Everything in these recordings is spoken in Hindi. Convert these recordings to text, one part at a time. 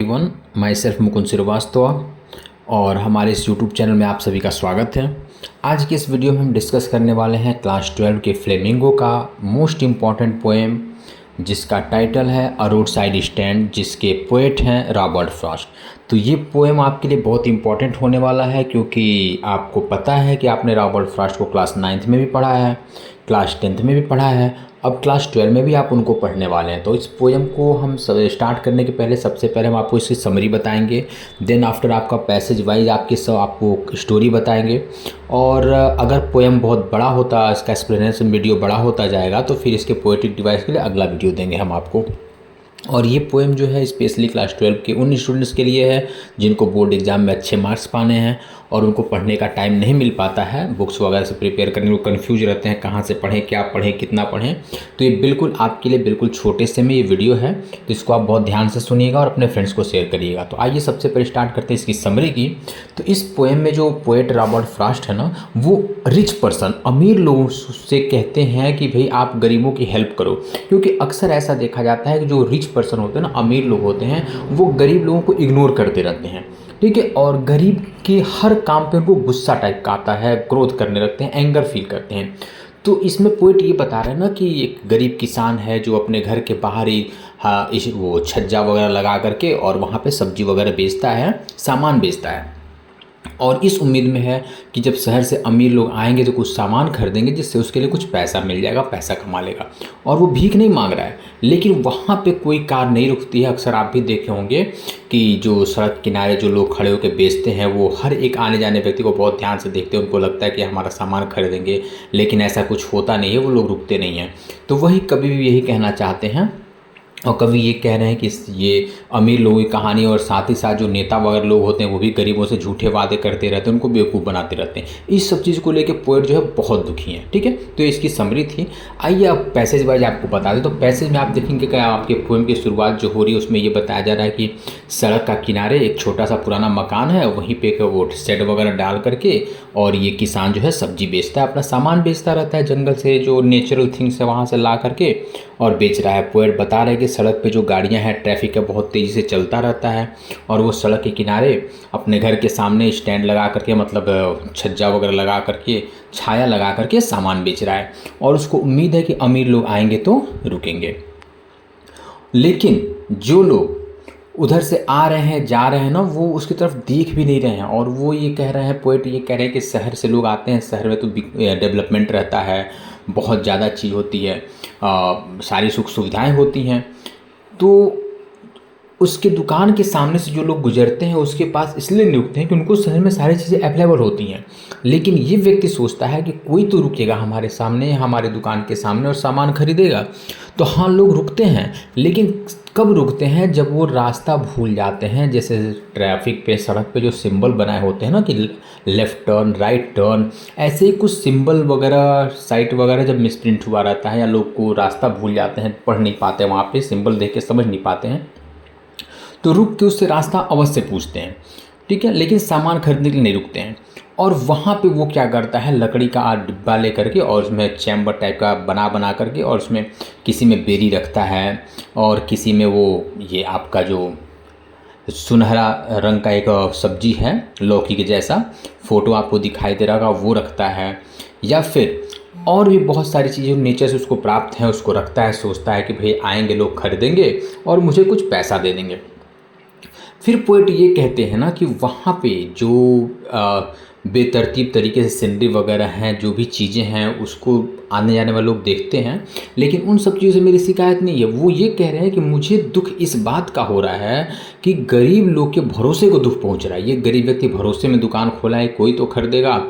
Everyone, myself Mukund Srivastava और हमारे इस यूट्यूब चैनल में आप सभी का स्वागत है। आज की इस वीडियो में हम डिस्कस करने वाले हैं क्लास 12 के फ्लेमिंगो का मोस्ट इम्पॉर्टेंट पोएम, जिसका टाइटल है अ रोड साइड स्टैंड, जिसके पोएट हैं रॉबर्ट फ्रॉस्ट। तो ये पोएम आपके लिए बहुत इंपॉर्टेंट होने वाला है, क्योंकि आपको पता है कि आपने रॉबर्ट फ्रॉस्ट को क्लास 9th में भी पढ़ा है, क्लास 10th में भी पढ़ा है, अब क्लास 12 में भी आप उनको पढ़ने वाले हैं। तो इस पोएम को हम स्टार्ट करने के पहले सबसे पहले हम आपको इसकी समरी बताएंगे, देन आफ्टर आपका पैसेज वाइज आपको स्टोरी बताएंगे। और अगर पोएम बहुत बड़ा होता, इसका एक्सप्लेनेशन वीडियो बड़ा होता जाएगा, तो फिर इसके पोएटिक डिवाइस के लिए अगला वीडियो देंगे हम आपको। और ये पोएम जो है स्पेशली क्लास 12 के उन स्टूडेंट्स के लिए है जिनको बोर्ड एग्जाम में अच्छे मार्क्स पाने हैं और उनको पढ़ने का टाइम नहीं मिल पाता है, बुक्स वगैरह से प्रिपेयर करने में कंफ्यूज रहते हैं, कहाँ से पढ़ें, क्या पढ़ें, कितना पढ़ें। तो ये बिल्कुल आपके लिए बिल्कुल छोटे से में ये वीडियो है, तो इसको आप बहुत ध्यान से सुनिएगा और अपने फ्रेंड्स को शेयर करिएगा। तो आइए सबसे पहले स्टार्ट करते हैं इसकी समरी की। तो इस पोएम में जो पोएट रॉबर्ट फ्रॉस्ट है ना, वो रिच पर्सन, अमीर लोगों से कहते हैं कि भाई आप गरीबों की हेल्प करो, क्योंकि अक्सर ऐसा देखा जाता है कि जो रिच पर्सन होते हैं ना, अमीर लोग होते हैं, वो गरीब लोगों को इग्नोर करते रहते हैं, ठीक है। और गरीब के हर काम पे उनको गुस्सा टाइप का आता है, क्रोध करने लगते हैं, एंगर फील करते हैं। तो इसमें पोएट ये बता रहे हैं ना कि एक गरीब किसान है जो अपने घर के बाहर ही वो छज्जा वगैरह लगा करके और वहाँ पे सब्जी वगैरह बेचता है, सामान बेचता है, और इस उम्मीद में है कि जब शहर से अमीर लोग आएंगे तो कुछ सामान खरीदेंगे, जिससे उसके लिए कुछ पैसा मिल जाएगा, पैसा कमा लेगा। और वो भीख नहीं मांग रहा है, लेकिन वहाँ पे कोई कार नहीं रुकती है। अक्सर आप भी देखे होंगे कि जो सड़क किनारे जो लोग खड़े होकर बेचते हैं, वो हर एक आने जाने व्यक्ति को बहुत ध्यान से देखते हैं, उनको लगता है कि हमारा सामान खरीदेंगे, लेकिन ऐसा कुछ होता नहीं है, वो लोग रुकते नहीं हैं। तो वही कभी भी यही कहना चाहते हैं, और कभी ये कह रहे हैं कि ये अमीर लोगों की कहानी, और साथ ही साथ जो नेता वगैरह लोग होते हैं वो भी गरीबों से झूठे वादे करते रहते हैं, उनको बेवकूफ़ बनाते रहते हैं। इस सब चीज़ को लेके पोएट जो है बहुत दुखी हैं, ठीक है। तो ये इसकी समरी थी। आइए अब पैसेज वाइज आपको बता दें। तो पैसेज में आप देखेंगे कि आपके पोएम की शुरुआत जो हो रही है उसमें ये बताया जा रहा है कि सड़क का किनारे एक छोटा सा पुराना मकान है, वहीं पर वो शेड वगैरह डाल करके, और ये किसान जो है सब्जी बेचता है, अपना सामान बेचता रहता है, जंगल से जो नेचुरल थिंग्स है वहाँ से ला करके और बेच रहा है। पोएट बता रहे हैं कि सड़क पे जो गाड़ियां हैं, ट्रैफिक है, बहुत तेज़ी से चलता रहता है, और वो सड़क के किनारे अपने घर के सामने स्टैंड लगा करके, मतलब छज्जा वगैरह लगा करके, छाया लगा करके सामान बेच रहा है, और उसको उम्मीद है कि अमीर लोग आएंगे तो रुकेंगे। लेकिन जो लोग उधर से आ रहे हैं, जा रहे हैं ना, वो उसकी तरफ देख भी नहीं रहे हैं। और वो ये कह रहे हैं, पोएट ये कह रहे हैं कि शहर से लोग आते हैं, शहर में तो डेवलपमेंट रहता है, बहुत ज़्यादा चीज़ होती है, सारी सुख सुविधाएं होती हैं। तो उसके दुकान के सामने से जो लोग गुजरते हैं उसके पास इसलिए नहीं रुकते हैं कि उनको शहर में सारी चीज़ें अवेलेबल होती हैं। लेकिन ये व्यक्ति सोचता है कि कोई तो रुकेगा हमारे सामने, हमारे दुकान के सामने, और सामान खरीदेगा। तो हाँ, लोग रुकते हैं, लेकिन कब रुकते हैं? जब वो रास्ता भूल जाते हैं। जैसे ट्रैफिक पे, सड़क पे जो सिंबल बनाए होते हैं ना कि लेफ़्ट टर्न, राइट टर्न, ऐसे ही कुछ सिंबल वगैरह, साइट वगैरह जब मिसप्रिंट हुआ रहता है, या लोग को रास्ता भूल जाते हैं, पढ़ नहीं पाते, वहाँ पे सिंबल देख के समझ नहीं पाते हैं, तो रुक के उससे रास्ता अवश्य पूछते हैं, ठीक है, लेकिन सामान खरीदने के लिए नहीं रुकते हैं। और वहाँ पे वो क्या करता है, लकड़ी का डिब्बा ले करके, और उसमें चैम्बर टाइप का बना करके, और उसमें किसी में बेरी रखता है, और किसी में वो ये आपका जो सुनहरा रंग का एक सब्जी है, लौकी के जैसा, फ़ोटो आपको दिखाई दे रहा होगा, वो रखता है। या फिर और भी बहुत सारी चीज़ें नेचर से उसको प्राप्त हैं, उसको रखता है, सोचता है कि भाई आएंगे लोग, खरीदेंगे और मुझे कुछ पैसा दे देंगे। फिर पोएट ये कहते हैं ना कि वहाँ पे जो बेतरतीब तरीके से सीनरी वगैरह हैं, जो भी चीज़ें हैं, उसको आने जाने वाले लोग देखते हैं, लेकिन उन सब चीज़ों से मेरी शिकायत नहीं है। वो ये कह रहे हैं कि मुझे दुख इस बात का हो रहा है कि गरीब लोग के भरोसे को दुख पहुँच रहा है। ये गरीब व्यक्ति भरोसे में दुकान खोला है, कोई तो खरीदेगा,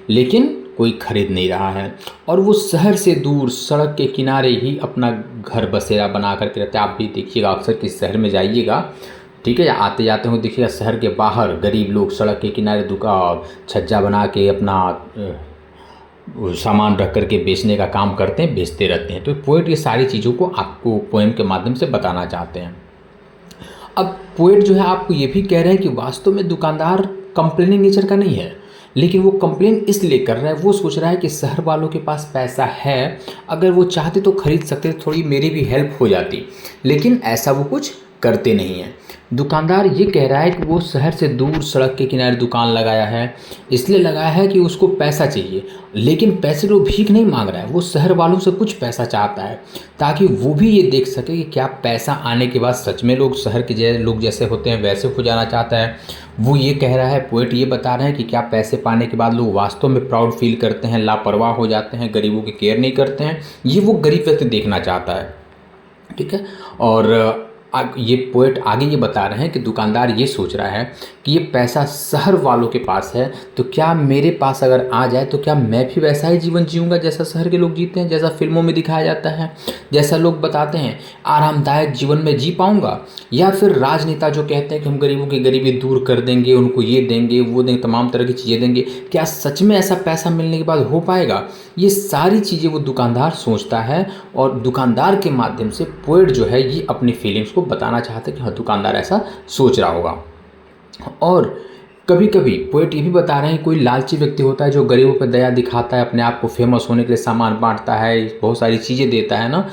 लेकिन कोई खरीद नहीं रहा है। और वो शहर से दूर सड़क के किनारे ही अपना घर बसेरा बना करके रहता है। आप भी देखिएगा, अक्सर किस शहर में जाइएगा, ठीक है, या आते जाते हो देखिएगा, शहर के बाहर गरीब लोग सड़क के किनारे दुकान, छज्जा बना के अपना सामान रख करके बेचने का काम करते हैं, बेचते रहते हैं। तो पोएट ये सारी चीज़ों को आपको पोएम के माध्यम से बताना चाहते हैं। अब पोएट जो है आपको ये भी कह रहे हैं कि वास्तव में दुकानदार कंप्लेनिंग नेचर का नहीं है, लेकिन वो कंप्लेन इसलिए कर रहा है, वो सोच रहा है कि शहर वालों के पास पैसा है, अगर वो चाहते तो खरीद सकते, थोड़ी मेरी भी हेल्प हो जाती, लेकिन ऐसा वो कुछ करते नहीं हैं। दुकानदार ये कह रहा है कि वो शहर से दूर सड़क के किनारे दुकान लगाया है, इसलिए लगाया है कि उसको पैसा चाहिए, लेकिन पैसे को भीख नहीं मांग रहा है, वो शहर वालों से कुछ पैसा चाहता है ताकि वो भी ये देख सके कि क्या पैसा आने के बाद सच में लोग शहर के लोग जैसे होते हैं वैसे हो जाना चाहता है। वो ये कह रहा है, पोएट ये बता रहे हैं कि क्या पैसे पाने के बाद लोग वास्तव में प्राउड फील करते हैं, लापरवाह हो जाते हैं, गरीबों की केयर नहीं करते हैं, ये वो गरीब व्यक्ति देखना चाहता है। ठीक है। और ये पोएट आगे ये बता रहे हैं कि दुकानदार ये सोच रहा है कि ये पैसा शहर वालों के पास है, तो क्या मेरे पास अगर आ जाए तो क्या मैं भी वैसा ही जीवन जीऊँगा जैसा शहर के लोग जीते हैं, जैसा फिल्मों में दिखाया जाता है, जैसा लोग बताते हैं आरामदायक जीवन में जी पाऊँगा, या फिर राजनेता जो कहते हैं कि हम गरीबों की गरीबी दूर कर देंगे, उनको ये देंगे वो देंगे, तमाम तरह की चीज़ें देंगे, क्या सच में ऐसा पैसा मिलने के बाद हो पाएगा? ये सारी चीज़ें वो दुकानदार सोचता है और दुकानदार के माध्यम से पोएट जो है ये अपनी फीलिंग्स को बताना चाहते हैं कि हाँ दुकानदार ऐसा सोच रहा होगा। और कभी कभी पोएट ये भी बता रहे हैं कोई लालची व्यक्ति होता है जो गरीबों पर दया दिखाता है, अपने आप को फेमस होने के लिए सामान बांटता है, बहुत सारी चीज़ें देता है ना,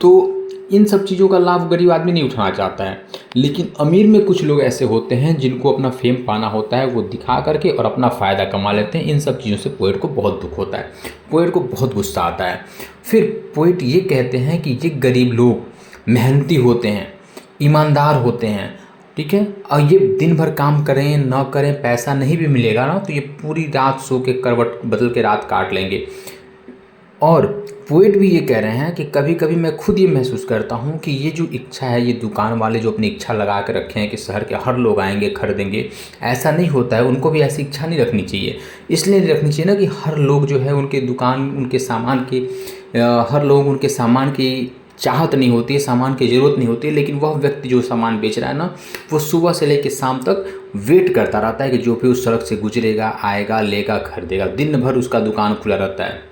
तो इन सब चीज़ों का लाभ गरीब आदमी नहीं उठाना चाहता है। लेकिन अमीर में कुछ लोग ऐसे होते हैं जिनको अपना फेम पाना होता है, वो दिखा करके और अपना फ़ायदा कमा लेते हैं। इन सब चीज़ों से पोएट को बहुत दुख होता है, पोएट को बहुत गुस्सा आता है। फिर पोएट ये कहते हैं कि ये गरीब लोग मेहनती होते हैं, ईमानदार होते हैं, ठीक है, और ये दिन भर काम करें ना करें पैसा नहीं भी मिलेगा ना तो ये पूरी रात सो के करवट बदल के रात काट लेंगे। और पोएट भी ये कह रहे हैं कि कभी कभी मैं खुद ये महसूस करता हूँ कि ये जो इच्छा है, ये दुकान वाले जो अपनी इच्छा लगा के रखे हैं कि शहर के हर लोग आएंगे खरीदेंगे, ऐसा नहीं होता है। उनको भी ऐसी इच्छा नहीं रखनी चाहिए, इसलिए नहीं रखनी चाहिए ना कि हर लोग जो है उनके दुकान उनके सामान की हर लोग उनके सामान की चाहत नहीं होती है, सामान की ज़रूरत नहीं होती है, लेकिन वह व्यक्ति जो सामान बेच रहा है ना वो सुबह से लेकर शाम तक वेट करता रहता है कि जो भी उस सड़क से गुजरेगा आएगा लेगा खरीदेगा। दिन भर उसका दुकान खुला रहता है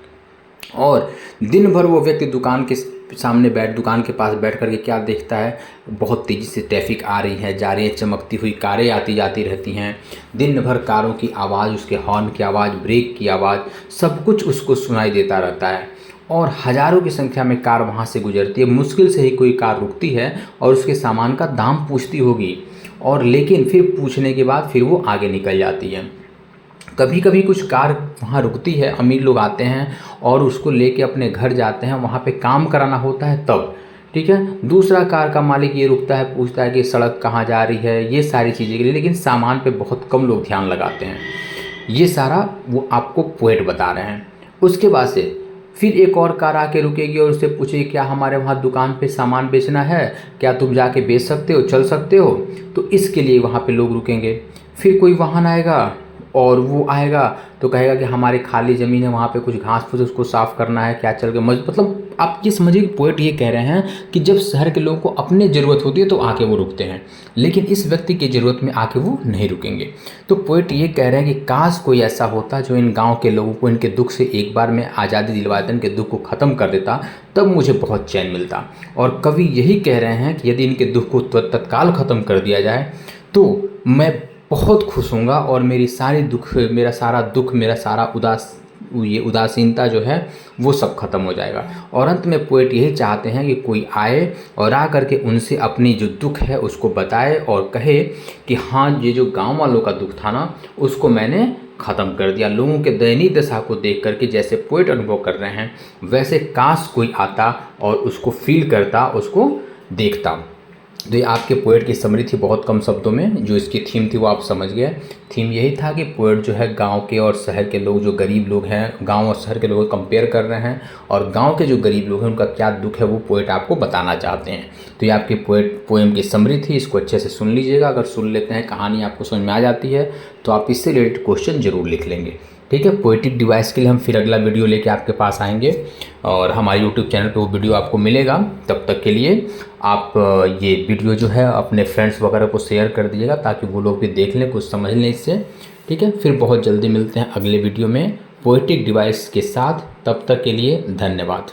और दिन भर वो व्यक्ति दुकान के सामने दुकान के पास बैठ करके क्या देखता है, बहुत तेज़ी से ट्रैफिक आ रही है जा रही है, चमकती हुई कारें आती जाती रहती हैं, दिन भर कारों की आवाज़, उसके हॉर्न की आवाज़, ब्रेक की आवाज़, सब कुछ उसको सुनाई देता रहता है और हज़ारों की संख्या में कार वहाँ से गुजरती है। मुश्किल से ही कोई कार रुकती है और उसके सामान का दाम पूछती होगी, और लेकिन फिर पूछने के बाद फिर वो आगे निकल जाती है। कभी कभी कुछ कार वहाँ रुकती है, अमीर लोग आते हैं और उसको लेके अपने घर जाते हैं, वहाँ पे काम कराना होता है तब, ठीक है। दूसरा कार का मालिक ये रुकता है, पूछता है कि सड़क कहाँ जा रही है, ये सारी चीज़ें के लिए, लेकिन सामान पे बहुत कम लोग ध्यान लगाते हैं। ये सारा वो आपको पोएट बता रहे हैं। उसके बाद से फिर एक और कार आके रुकेगी और उससे पूछेगी क्या हमारे वहाँ दुकान पे सामान बेचना है, क्या तुम जाके बेच सकते हो, चल सकते हो, तो इसके लिए वहाँ पे लोग रुकेंगे। फिर कोई वाहन आएगा और वो आएगा तो कहेगा कि हमारी खाली ज़मीन है, वहाँ पे कुछ घास फूस उसको साफ़ करना है, क्या चल के मतलब आप ये समझिए कि पोएट ये कह रहे हैं कि जब शहर के लोगों को अपनी ज़रूरत होती है तो आके वो रुकते हैं, लेकिन इस व्यक्ति की ज़रूरत में आके वो नहीं रुकेंगे। तो पोएट ये कह रहे हैं कि काश कोई ऐसा होता जो इन गाँव के लोगों को इनके दुख से एक बार में आज़ादी दिलवा देता, इनके दुख को ख़त्म कर देता, तब मुझे बहुत चैन मिलता। और कवि यही कह रहे हैं कि यदि इनके दुख को तत्काल ख़त्म कर दिया जाए तो मैं बहुत खुश होऊंगा और मेरा सारा दुख, मेरा सारा उदासीनता जो है वो सब खत्म हो जाएगा। और अंत में पोएट यही चाहते हैं कि कोई आए और आ करके उनसे अपनी जो दुख है उसको बताए और कहे कि हाँ ये जो गांव वालों का दुख था ना उसको मैंने ख़त्म कर दिया। लोगों के दयनीय दशा को देख करके जैसे पोएट अनुभव कर रहे हैं वैसे काश कोई आता और उसको फील करता, उसको देखता। तो ये आपके पोएट की समरी थी बहुत कम शब्दों में। जो इसकी थीम थी वो आप समझ गए। थीम यही था कि पोएट जो है गांव के और शहर के लोग, जो गरीब लोग हैं, गांव और शहर के लोगों को कंपेयर कर रहे हैं और गांव के जो गरीब लोग हैं उनका क्या दुख है वो पोएट आपको बताना चाहते हैं। तो ये आपकी पोएम की समरी थी, इसको अच्छे से सुन लीजिएगा। अगर सुन लेते हैं, कहानी आपको समझ में आ जाती है तो आप इससे रिलेटेड क्वेश्चन ज़रूर लिख लेंगे, ठीक है। पोएटिक डिवाइस के लिए हम फिर अगला वीडियो लेके आपके पास आएंगे और हमारे यूट्यूब चैनल पे वो वीडियो आपको मिलेगा। तब तक के लिए आप ये वीडियो जो है अपने फ्रेंड्स वगैरह को शेयर कर दीजिएगा ताकि वो लोग भी देख लें, कुछ समझ लें इससे, ठीक है। फिर बहुत जल्दी मिलते हैं अगले वीडियो में पोएटिक डिवाइस के साथ। तब तक के लिए धन्यवाद।